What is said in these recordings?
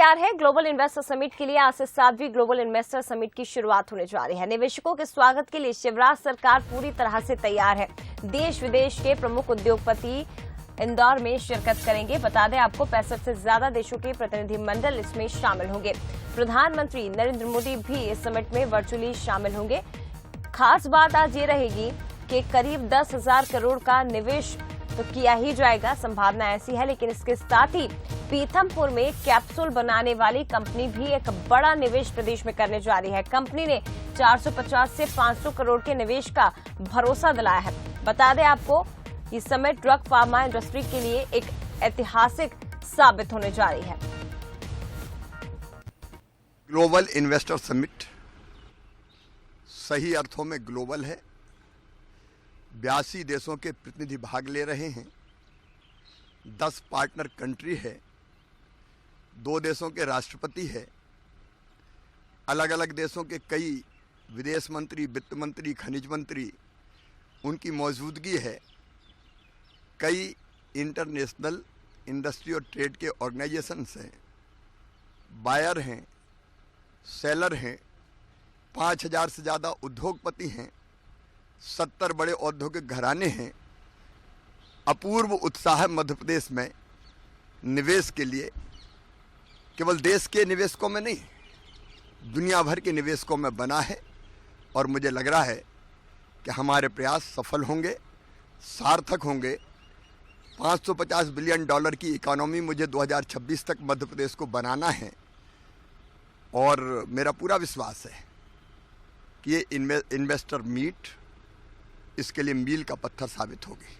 तैयार है global investor summit के लिए। आज से 7वीं ग्लोबल इन्वेस्टर समिट की शुरुआत होने जा रही है। निवेशकों के स्वागत के लिए शिवराज सरकार पूरी तरह से तैयार है। देश विदेश के प्रमुख उद्योगपति इंदौर में शिरकत करेंगे। बता दें आपको 65 से ज्यादा देशों के प्रतिनिधिमंडल इसमें शामिल होंगे। प्रधानमंत्री नरेंद्र मोदी भी इस समिट में वर्चुअली शामिल होंगे। खास बात आज ये रहेगी कि करीब 10,000 करोड़ का निवेश तो किया ही जाएगा, संभावना ऐसी है। लेकिन इसके साथ ही पीथमपुर में कैप्सूल बनाने वाली कंपनी भी एक बड़ा निवेश प्रदेश में करने जा रही है। कंपनी ने 450 से 500 करोड़ के निवेश का भरोसा दिलाया है। बता दें आपको ये समिट ड्रग फार्मा इंडस्ट्री के लिए एक ऐतिहासिक साबित होने जा रही है। ग्लोबल इन्वेस्टर समिट सही अर्थों में ग्लोबल है। 82 देशों के प्रतिनिधि भाग ले रहे हैं। 10 पार्टनर कंट्री है, 2 देशों के राष्ट्रपति है, अलग अलग देशों के कई विदेश मंत्री, वित्त मंत्री, खनिज मंत्री उनकी मौजूदगी है। कई इंटरनेशनल इंडस्ट्री और ट्रेड के ऑर्गेनाइजेशंस हैं, बायर हैं, सेलर हैं, 5000 से ज़्यादा उद्योगपति हैं, 70 बड़े औद्योगिक घराने हैं। अपूर्व उत्साह मध्य प्रदेश में निवेश के लिए, केवल देश के निवेशकों में नहीं, दुनिया भर के निवेशकों में बना है। और मुझे लग रहा है कि हमारे प्रयास सफल होंगे, सार्थक होंगे। $550 बिलियन की इकोनॉमी मुझे 2026 तक मध्य प्रदेश को बनाना है। और मेरा पूरा विश्वास है कि ये इन्वेस्टर मीट इसके लिए मील का पत्थर साबित होगी।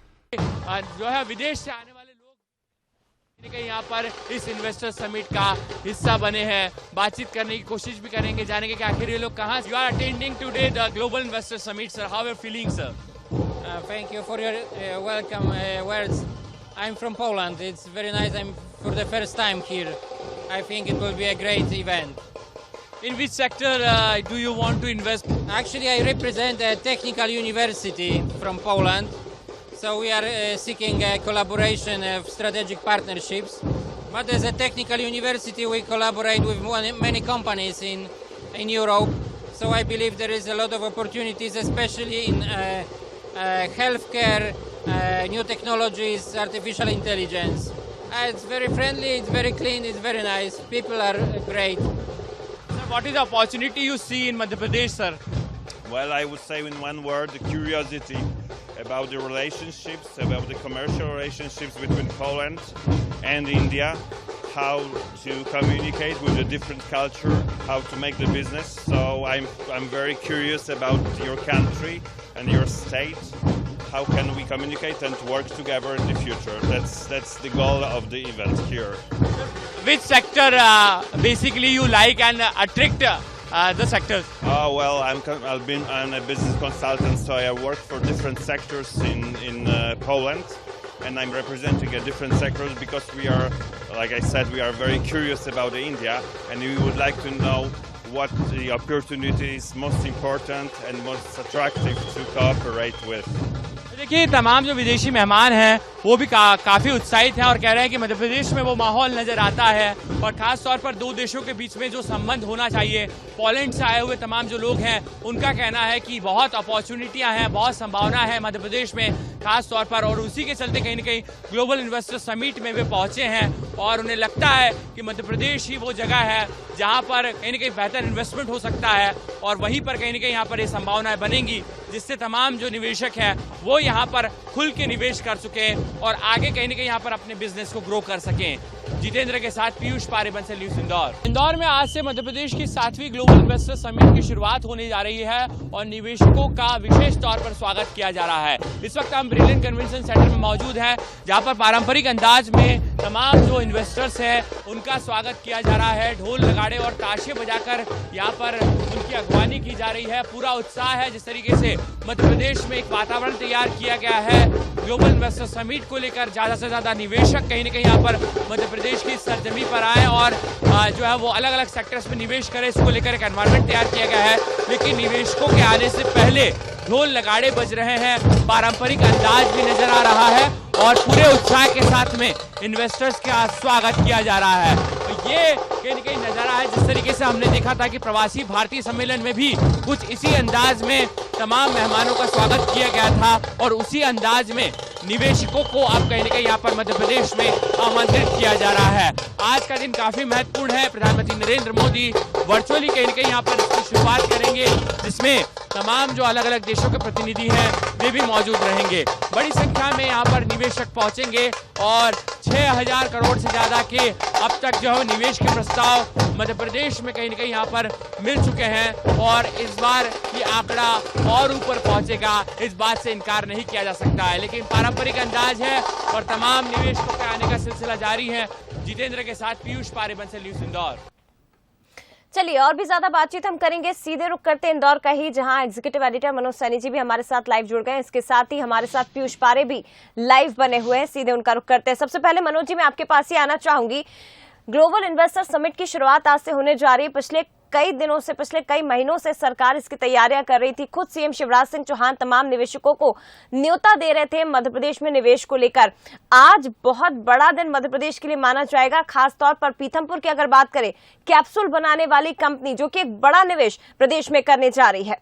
जो है विदेश से आने वाले लोग यहाँ पर इस इन्वेस्टर समिट का हिस्सा बने हैं, बातचीत करने की कोशिश भी करेंगे, जानेंगे कि आखिर ये लोग कहाँ। You are attending today the global investor summit sir, how are feeling sir? Thank you for your welcome words. I'm from Poland. It's very nice. I'm for the first time here. I think it will be a great event. In which sector do you want to invest? Actually, I represent a technical university from Poland. So we are seeking a collaboration of strategic partnerships. But as a technical university, we collaborate with many companies in Europe. So I believe there is a lot of opportunities, especially in healthcare, new technologies, artificial intelligence. It's very friendly, it's very clean, it's very nice. People are great. Sir, what is the opportunity you see in Madhya Pradesh, sir? Well, I would say in one word, the curiosity about the relationships, about the commercial relationships between Poland and India, how to communicate with a different culture, how to make the business. So I'm very curious about your country and your state. How can we communicate and work together in the future? That's the goal of the event here. Which sector basically you like and attract the sectors? Oh well, I'm a business consultant, so I work for different sectors in Poland, and I'm representing a different sectors because we are, like I said, we are very curious about India, and we would like to know what the opportunity is most important and most attractive to cooperate with. देखिए तमाम जो विदेशी मेहमान हैं वो भी काफी उत्साहित हैं और कह रहे हैं कि मध्य प्रदेश में वो माहौल नजर आता है। और खास तौर पर 2 देशों के बीच में जो संबंध होना चाहिए, पोलैंड से आए हुए तमाम जो लोग हैं उनका कहना है कि बहुत अपॉर्चुनिटियां हैं, बहुत संभावना है मध्य प्रदेश में खास तौर पर। और उसी के चलते कहीं न कहीं ग्लोबल इन्वेस्टर समिट में वे पहुंचे हैं और उन्हें लगता है कि मध्य प्रदेश ही वो जगह है जहां पर कहीं न कहीं बेहतर इन्वेस्टमेंट हो सकता है। और वहीं पर कहीं न कहीं यहाँ पर ये संभावनाएं बनेंगी जिससे तमाम जो निवेशक हैं वो यहाँ पर खुल के निवेश कर सकें और आगे कहीं न कहीं यहाँ पर अपने बिजनेस को ग्रो कर सकें। जितेंद्र के साथ पीयूष पारे, बंसल न्यूज इंदौर। इंदौर में आज से मध्य प्रदेश की 7वीं ग्लोबल इन्वेस्टर समिट की शुरुआत होने जा रही है और निवेशकों का विशेष तौर पर स्वागत किया जा रहा है। इस वक्त हम ब्रिलियंट कन्वेंशन सेंटर में मौजूद हैं जहां पर पारंपरिक अंदाज में तमाम जो इन्वेस्टर्स हैं उनका स्वागत किया जा रहा है। ढोल नगाड़े और ताशे बजाकर यहाँ पर उनकी अगवानी की जा रही है। पूरा उत्साह है। जिस तरीके से मध्य प्रदेश में एक वातावरण तैयार किया गया है ग्लोबल इन्वेस्टर समिट को लेकर, ज्यादा से ज्यादा निवेशक कहीं न कहीं यहाँ पर मध्य प्रदेश की सरजमी पर आए और जो है वो अलग अलग सेक्टर्स में निवेश करें, इसको लेकर एक एनवायरनमेंट तैयार किया गया है। लेकिन निवेशकों के आने से पहले ढोल नगाड़े बज रहे हैं, पारंपरिक अंदाज भी नजर आ रहा है और पूरे उत्साह के साथ में इन्वेस्टर्स का स्वागत किया जा रहा है। ये कहीं न कहीं नजारा है। जिस तरीके से हमने देखा था कि प्रवासी भारतीय सम्मेलन में भी कुछ इसी अंदाज में तमाम मेहमानों का स्वागत किया गया था और उसी अंदाज में निवेशकों को अब कहीं न कहीं यहाँ पर मध्य प्रदेश में आमंत्रित किया जा रहा है। आज का दिन काफी महत्वपूर्ण है। प्रधानमंत्री नरेंद्र मोदी वर्चुअली कहीं न कहीं यहाँ पर इसकी शुरुआत करेंगे, जिसमें तमाम जो अलग अलग देशों के प्रतिनिधि हैं वे भी मौजूद रहेंगे। बड़ी संख्या में यहाँ पर निवेशक पहुंचेंगे और 6000 करोड़ से ज्यादा के अब तक जो है निवेश के प्रस्ताव मध्य प्रदेश में कहीं न कहीं यहाँ पर मिल चुके हैं और इस बार ये आंकड़ा और ऊपर पहुंचेगा, इस बात से इनकार नहीं किया जा सकता है। लेकिन पारंपरिक अंदाज है और तमाम निवेशकों के आने का सिलसिला जारी है। जितेंद्र के साथ पीयूष पारेबंसल, न्यूज़ इंदौर। चलिए और भी ज्यादा बातचीत हम करेंगे, सीधे रुक करते इंदौर का ही, जहां एग्जीक्यूटिव एडिटर मनोज सैनी जी भी हमारे साथ लाइव जुड़ गए हैं। इसके साथ ही हमारे साथ पीयूष पारे भी लाइव बने हुए हैं, सीधे उनका रुख करते हैं। सबसे पहले मनोज जी मैं आपके पास ही आना चाहूंगी। ग्लोबल इन्वेस्टर समिट की शुरुआत आज से होने जा रही है। पिछले कई महीनों से सरकार इसकी तैयारियां कर रही थी। खुद सीएम शिवराज सिंह चौहान तमाम निवेशकों को न्योता दे रहे थे मध्य प्रदेश में निवेश को लेकर। आज बहुत बड़ा दिन मध्य प्रदेश के लिए माना जाएगा, खासतौर पर पीथमपुर की अगर बात करें, कैप्सूल बनाने वाली कंपनी जो कि एक बड़ा निवेश प्रदेश में करने जा रही है।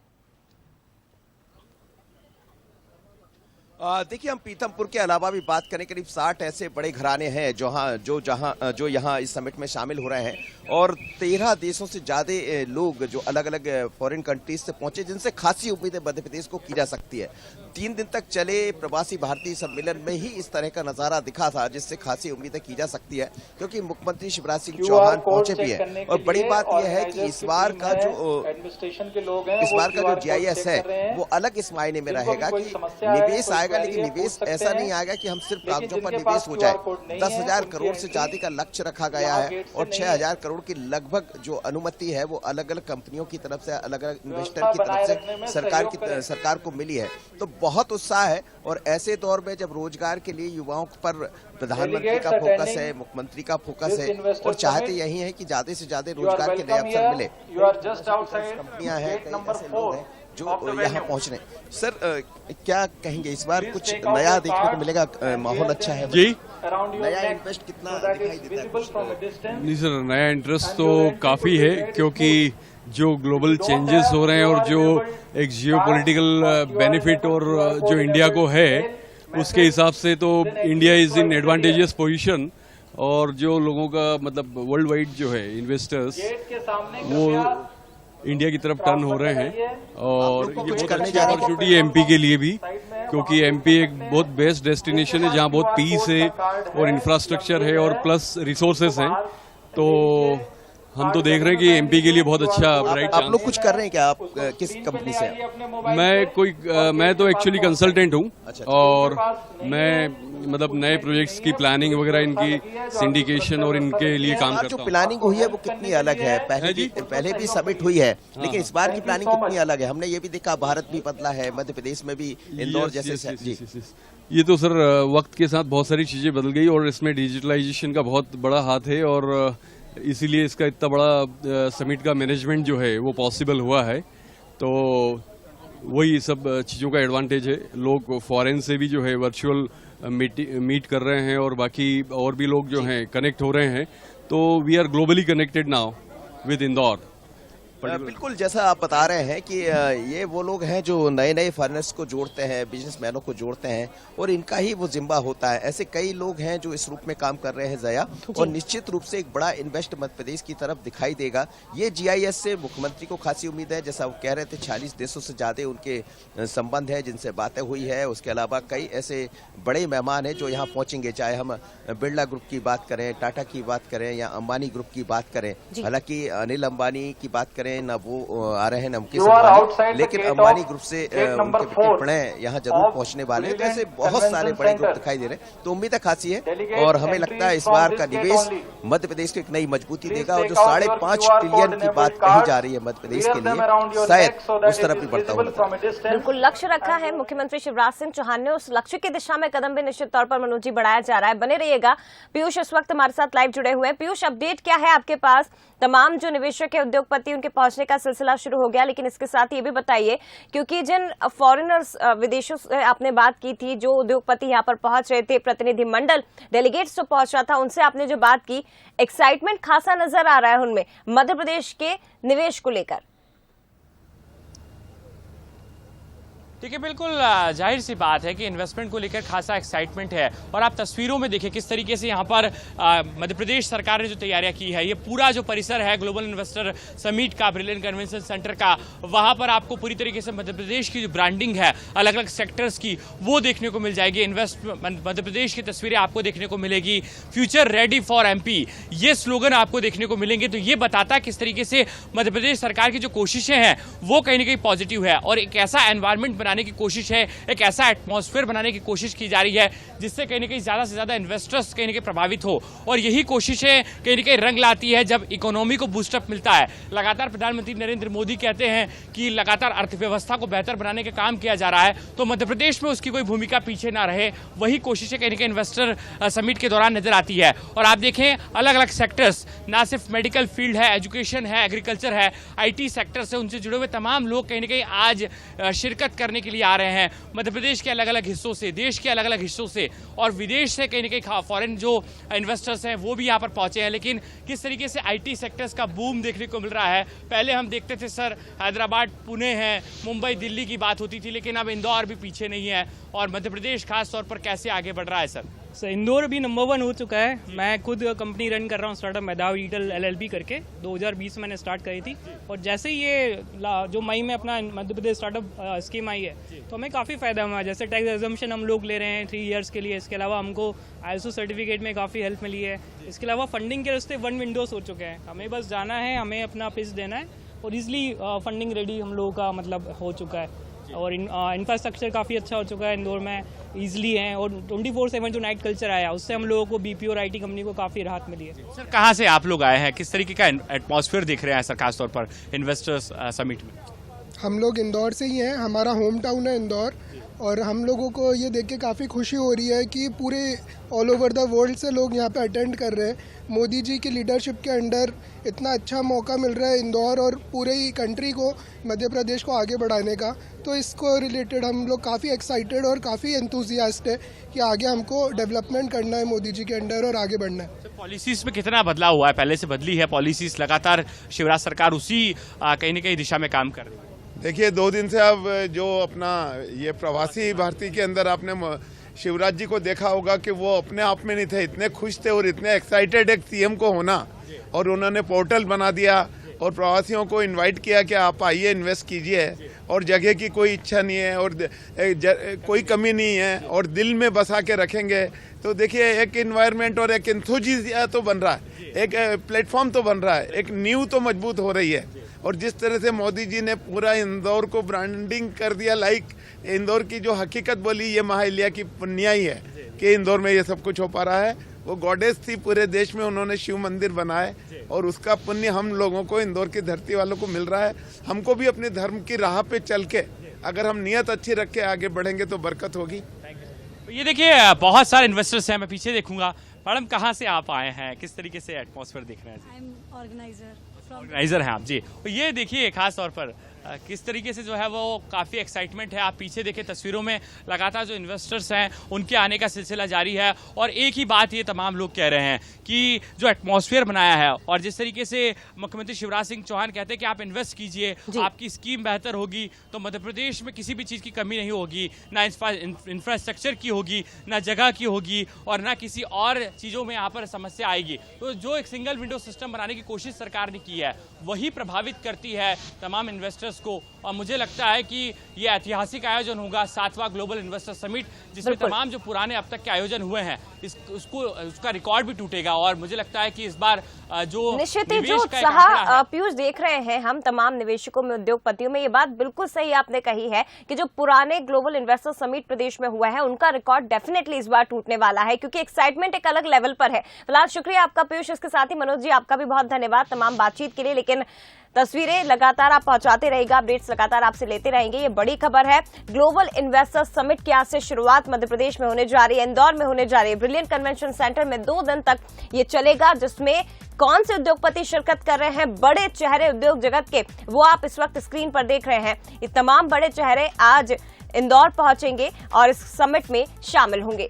देखिए, हम पीथमपुर के अलावा भी बात करें, करीब 60 ऐसे बड़े घराने हैं जो यहाँ इस समिट में शामिल हो रहे हैं और 13 देशों से ज्यादा लोग जो अलग अलग फॉरेन कंट्रीज से पहुंचे, जिनसे खासी उम्मीदें मध्य प्रदेश को की जा सकती है। 3 दिन तक चले प्रवासी भारतीय सम्मेलन में ही इस तरह का नजारा दिखा था, जिससे खासी उम्मीदें की जा सकती है, क्योंकि मुख्यमंत्री शिवराज सिंह चौहान पहुंचे भी है। और बड़ी बात यह है कि इस बार का जो GIS है वो अलग इस मायने में रहेगा कि निवेश आएगा, लेकिन निवेश ऐसा नहीं आएगा कि हम सिर्फ कागजों पर निवेश हो जाए। 10,000 करोड़ से ज्यादा का लक्ष्य रखा गया है और 6,000 करोड़ की लगभग जो अनुमति है वो अलग अलग कंपनियों की तरफ से, अलग अलग इन्वेस्टर की तरफ से सरकार को मिली है। तो बहुत उत्साह है और ऐसे दौर में जब रोजगार के लिए युवाओं पर प्रधानमंत्री का फोकस है, मुख्यमंत्री का फोकस है और चाहते यही है कि ज्यादा से ज्यादा रोजगार के नए अवसर मिले। कंपनियां हैं, कई ऐसे लोग हैं जो यहाँ पहुँच रहे हैं। सर, क्या कहेंगे, इस बार कुछ नया देखने को मिलेगा? माहौल अच्छा है जी, नया इंटरेस्ट कितना दिखाई देता है? नहीं सर, नया इंटरेस्ट तो काफी है, क्योंकि जो ग्लोबल चेंजेस हो रहे हैं और जो एक जियोपॉलिटिकल बेनिफिट और जो इंडिया को है उसके हिसाब से तो India is in advantageous position. और जो लोगों का मतलब वर्ल्ड वाइड जो है इन्वेस्टर्स वो इंडिया की तरफ टर्न हो रहे हैं और ये बहुत अच्छी अपॉर्चुनिटी है MP के लिए भी, क्योंकि MP एक बहुत बेस्ट डेस्टिनेशन है जहां बहुत पीस है और इंफ्रास्ट्रक्चर है और प्लस रिसोर्सेस हैं। तो हम तो देख रहे हैं कि MP के लिए बहुत अच्छा ब्राइट चांस। आप लोग कुछ कर रहे हैं क्या? आप किस कंपनी से? मैं तो एक्चुअली कंसल्टेंट हूँ और मैं मतलब नए प्रोजेक्ट्स की प्लानिंग वगैरह, इनकी सिंडिकेशन और इनके लिए काम करता हूँ। जो प्लानिंग हुई है वो कितनी अलग है? पहले भी समिट हुई है, लेकिन इस बार की प्लानिंग कितनी अलग है? हमने ये भी देखा भारत भी बदला है, मध्य प्रदेश में भी इंदौर जैसे। ये तो सर वक्त के साथ बहुत सारी चीजें बदल गई और इसमें डिजिटलाइजेशन का बहुत बड़ा हाथ है और इसीलिए इसका इतना बड़ा समिट का मैनेजमेंट जो है वो पॉसिबल हुआ है। तो वही सब चीज़ों का एडवांटेज है। लोग फॉरेन से भी जो है वर्चुअल मीट कर रहे हैं और बाकी और भी लोग जो हैं कनेक्ट हो रहे हैं। तो we are globally connected now with Indore. बिल्कुल, जैसा आप बता रहे हैं कि ये वो लोग हैं जो नए नए फॉरेनर्स को जोड़ते हैं, बिजनेसमैनों को जोड़ते हैं और इनका ही वो जिम्मा होता है। ऐसे कई लोग हैं जो इस रूप में काम कर रहे हैं जया, और निश्चित रूप से एक बड़ा इन्वेस्ट मध्य प्रदेश की तरफ दिखाई देगा। ये GIS से मुख्यमंत्री को खासी उम्मीद है। जैसा वो कह रहे थे 46 देशों से ज्यादा उनके संबंध है जिनसे बातें हुई है। उसके अलावा कई ऐसे बड़े मेहमान हैं जो यहाँ पहुंचेंगे, चाहे हम बिरला ग्रुप की बात करें, टाटा की बात करें या अंबानी ग्रुप की बात करें। हालांकि अनिल अंबानी की बात करें ना वो आ रहे हैं, मुकेश अंबानी, लेकिन अंबानी ग्रुप से उनके बेटे प्रणय यहाँ जरूर पहुंचने वाले हैं। तो ऐसे बहुत सारे बड़े ग्रुप दिखाई दे रहे हैं, तो उम्मीद खासी है और हमें लगता है इस बार का निवेश मध्य प्रदेश को एक नई मजबूती देगा और जो 5.5 ट्रिलियन की बात कही जा रही है मध्य प्रदेश के लिए, शायद उस तरफ भी बढ़ता हुआ। बिल्कुल लक्ष्य रखा है मुख्यमंत्री शिवराज सिंह चौहान ने, उस लक्ष्य की दिशा में कदम भी निश्चित तौर पर मनोज जी बढ़ाया जा रहा है। बने रहिएगा। पीयूष इस वक्त हमारे साथ लाइव जुड़े हुए हैं। पीयूष, अपडेट क्या है आपके पास? तमाम जो निवेशक है, उद्योगपति, उनके पहुंचने का सिलसिला शुरू हो गया, लेकिन इसके साथ ये भी बताइए, क्योंकि जिन फॉरेनर्स विदेशों से आपने बात की थी, जो उद्योगपति यहाँ पर पहुंच रहे थे, प्रतिनिधिमंडल डेलीगेट्स जो पहुंच रहा था, उनसे आपने जो बात की, एक्साइटमेंट खासा नजर आ रहा है उनमें मध्य प्रदेश के निवेश को लेकर। देखिए, बिल्कुल जाहिर सी बात है कि इन्वेस्टमेंट को लेकर खासा एक्साइटमेंट है। और आप तस्वीरों में देखिए किस तरीके से यहाँ पर मध्य प्रदेश सरकार ने जो तैयारियां की है, ये पूरा जो परिसर है ग्लोबल इन्वेस्टर समिट का, ब्रिलियंट कन्वेंशन सेंटर का, वहाँ पर आपको पूरी तरीके से मध्य प्रदेश की जो ब्रांडिंग है अलग अलग सेक्टर्स की, वो देखने को मिल जाएगी। मध्य प्रदेश की तस्वीरें आपको देखने को मिलेगी। फ्यूचर रेडी फॉर एमपी, ये स्लोगन आपको देखने को मिलेंगे। तो ये बताता है किस तरीके से मध्य प्रदेश सरकार की जो कोशिशें हैं वो कहीं ना कहीं पॉजिटिव है, और एक ऐसा एनवायरमेंट बनाने की कोशिश है, एक ऐसा एटमॉस्फेयर बनाने की कोशिश की जा रही है जिससे कहीं ना कहीं ज्यादा से ज्यादा इन्वेस्टर्स कहीं ना कहीं प्रभावित हो। और यही कोशिशें कहीं ना कहीं रंग लाती है जब इकोनॉमी को बूस्टअप मिलता है। लगातार प्रधानमंत्री नरेंद्र मोदी कहते हैं कि लगातार अर्थव्यवस्था को बेहतर बनाने का काम किया जा रहा है, तो मध्य प्रदेश में उसकी कोई भूमिका पीछे ना रहे, वही कोशिशें कहीं ना कहीं इन्वेस्टर समिट के दौरान नजर आती है। और आप देखें अलग अलग सेक्टर्स, ना सिर्फ मेडिकल फील्ड है, एजुकेशन है, एग्रीकल्चर है, IT सेक्टर से उनसे जुड़े हुए तमाम लोग कहीं ना कहीं आज शिरकत करने के लिए आ रहे हैं मध्य प्रदेश के अलग अलग हिस्सों से, देश के अलग अलग हिस्सों से, और विदेश से कहीं ना कहीं फॉरेन जो इन्वेस्टर्स हैं वो भी यहाँ पर पहुंचे हैं। लेकिन किस तरीके से IT सेक्टर्स का बूम देखने को मिल रहा है। पहले हम देखते थे सर हैदराबाद, पुणे है, मुंबई, दिल्ली की बात होती थी, लेकिन अब इंदौर भी पीछे नहीं है। और मध्य प्रदेश खास तौर पर कैसे आगे बढ़ रहा है सर? इंदौर भी नंबर 1 हो चुका है। मैं खुद कंपनी रन कर रहा हूँ स्टार्टअप मैदाव डिजिटल LLP करके, 2020 में मैंने स्टार्ट करी थी। और जैसे ही ये जो मई में अपना मध्य प्रदेश स्टार्टअप स्कीम आई है, तो हमें काफ़ी फ़ायदा हुआ। जैसे टैक्स एग्जम्पशन हम लोग ले रहे हैं 3 ईयर्स के लिए। इसके अलावा हमको ISO सर्टिफिकेट में काफ़ी हेल्प मिली है। इसके अलावा फंडिंग के रास्ते 1 विंडोज हो चुके हैं। हमें बस जाना है, हमें अपना पिच देना है और ईजिली फंडिंग रेडी हम लोगों का मतलब हो चुका है। और इंफ्रास्ट्रक्चर काफ़ी अच्छा हो चुका है इंदौर में, ईजिली है। और 24/7 जो नाइट कल्चर आया, उससे हम लोगों को BPO और IT कंपनी को काफ़ी राहत मिली है। सर, कहाँ से आप लोग आए हैं, किस तरीके का एटमॉस्फेयर देख रहे हैं सर खासतौर पर इन्वेस्टर्स समिट में? हम लोग इंदौर से ही हैं, हमारा होम टाउन है इंदौर। और हम लोगों को ये देख के काफ़ी खुशी हो रही है कि पूरे ऑल ओवर द वर्ल्ड से लोग यहाँ पे अटेंड कर रहे हैं। मोदी जी की लीडरशिप के अंडर इतना अच्छा मौका मिल रहा है इंदौर और पूरे ही कंट्री को, मध्य प्रदेश को आगे बढ़ाने का। तो इसको रिलेटेड हम लोग काफ़ी एक्साइटेड और काफ़ी एंथुसियास्ट है कि आगे हमको डेवलपमेंट करना है मोदी जी के अंडर और आगे बढ़ना है। पॉलिसीज में कितना बदलाव हुआ है? पहले से बदली है पॉलिसीज? लगातार शिवराज सरकार उसी कहीं ना कहीं दिशा में काम कर रही है। देखिए, 2 दिन से अब जो अपना ये प्रवासी भारतीय के अंदर आपने शिवराज जी को देखा होगा कि वो अपने आप में नहीं थे, इतने खुश थे और इतने एक्साइटेड एक CM को होना। और उन्होंने पोर्टल बना दिया और प्रवासियों को इनवाइट किया कि आप आइए, इन्वेस्ट कीजिए। और जगह की कोई इच्छा नहीं है और कोई कमी नहीं है और दिल में बसा के रखेंगे। तो देखिए, एक इन्वायरमेंट और एक एंथुजिया तो बन रहा है, एक प्लेटफॉर्म तो बन रहा है, एक नींव तो मजबूत हो रही है। और जिस तरह से मोदी जी ने पूरा इंदौर को ब्रांडिंग कर दिया, लाइक इंदौर की जो हकीकत बोली, ये महाइलिया की पुण्याई है कि इंदौर में ये सब कुछ हो पा रहा है। वो गॉडेस थी, पूरे देश में उन्होंने शिव मंदिर बनाए और उसका पुण्य हम लोगों को, इंदौर की धरती वालों को मिल रहा है। हमको भी अपने धर्म की राह पे चल के अगर हम नियत अच्छी रख के आगे बढ़ेंगे तो बरकत होगी। ये देखिए, बहुत सारे इन्वेस्टर्स हैं, मैं पीछे देखूंगा। मैडम, कहाँ से आप आए हैं, किस तरीके से एटमॉस्फेयर देख रहे हैं? ऑर्गेनाइजर हैं आप जी। ये देखिए खास तौर पर किस तरीके से जो है वो काफ़ी एक्साइटमेंट है। आप पीछे देखें तस्वीरों में, लगातार जो इन्वेस्टर्स हैं उनके आने का सिलसिला जारी है। और एक ही बात ये तमाम लोग कह रहे हैं कि जो एटमॉस्फेयर बनाया है और जिस तरीके से मुख्यमंत्री शिवराज सिंह चौहान कहते हैं कि आप इन्वेस्ट कीजिए, आपकी स्कीम बेहतर होगी, तो मध्य प्रदेश में किसी भी चीज़ की कमी नहीं होगी, ना इंफ्रास्ट्रक्चर की होगी, ना जगह की होगी और ना किसी और चीज़ों में यहाँ पर समस्या आएगी। तो जो एक सिंगल विंडो सिस्टम बनाने की कोशिश सरकार ने की है, वही प्रभावित करती है तमाम इन्वेस्टर्स को। और मुझे लगता है कि ये ऐतिहासिक आयोजन होगा, 7वां ग्लोबल इन्वेस्टर समिट, जिसमें तमाम जो पुराने अब तक के आयोजन हुए हैं उसका रिकॉर्ड भी टूटेगा। और मुझे लगता है कि इस बार जो निश्चित ही जो उत्साह पीयूष देख रहे हैं हम तमाम निवेशकों में, उद्योगपतियों में, ये बात बिल्कुल सही आपने कही है कि जो पुराने ग्लोबल इन्वेस्टर समिट प्रदेश में हुआ है उनका रिकॉर्ड डेफिनेटली इस बार टूटने वाला है, क्योंकि एक्साइटमेंट एक अलग लेवल पर है। फिलहाल शुक्रिया आपका पीयूष, इसके साथ ही मनोज जी आपका भी बहुत धन्यवाद तमाम बातचीत के लिए। लेकिन तस्वीरें लगातार आप पहुंचाते रहेगा, अपडेट्स लगातार आपसे लेते रहेंगे। ये बड़ी खबर है, ग्लोबल इन्वेस्टर समिट की आज से शुरुआत मध्य प्रदेश में होने जा रही है, इंदौर में होने जा रही है। ब्रिलियंट कन्वेंशन सेंटर में 2 दिन तक ये चलेगा, जिसमें कौन से उद्योगपति शिरकत कर रहे हैं, बड़े चेहरे उद्योग जगत के, वो आप इस वक्त स्क्रीन पर देख रहे हैं। ये तमाम बड़े चेहरे आज इंदौर पहुंचेंगे और इस समिट में शामिल होंगे।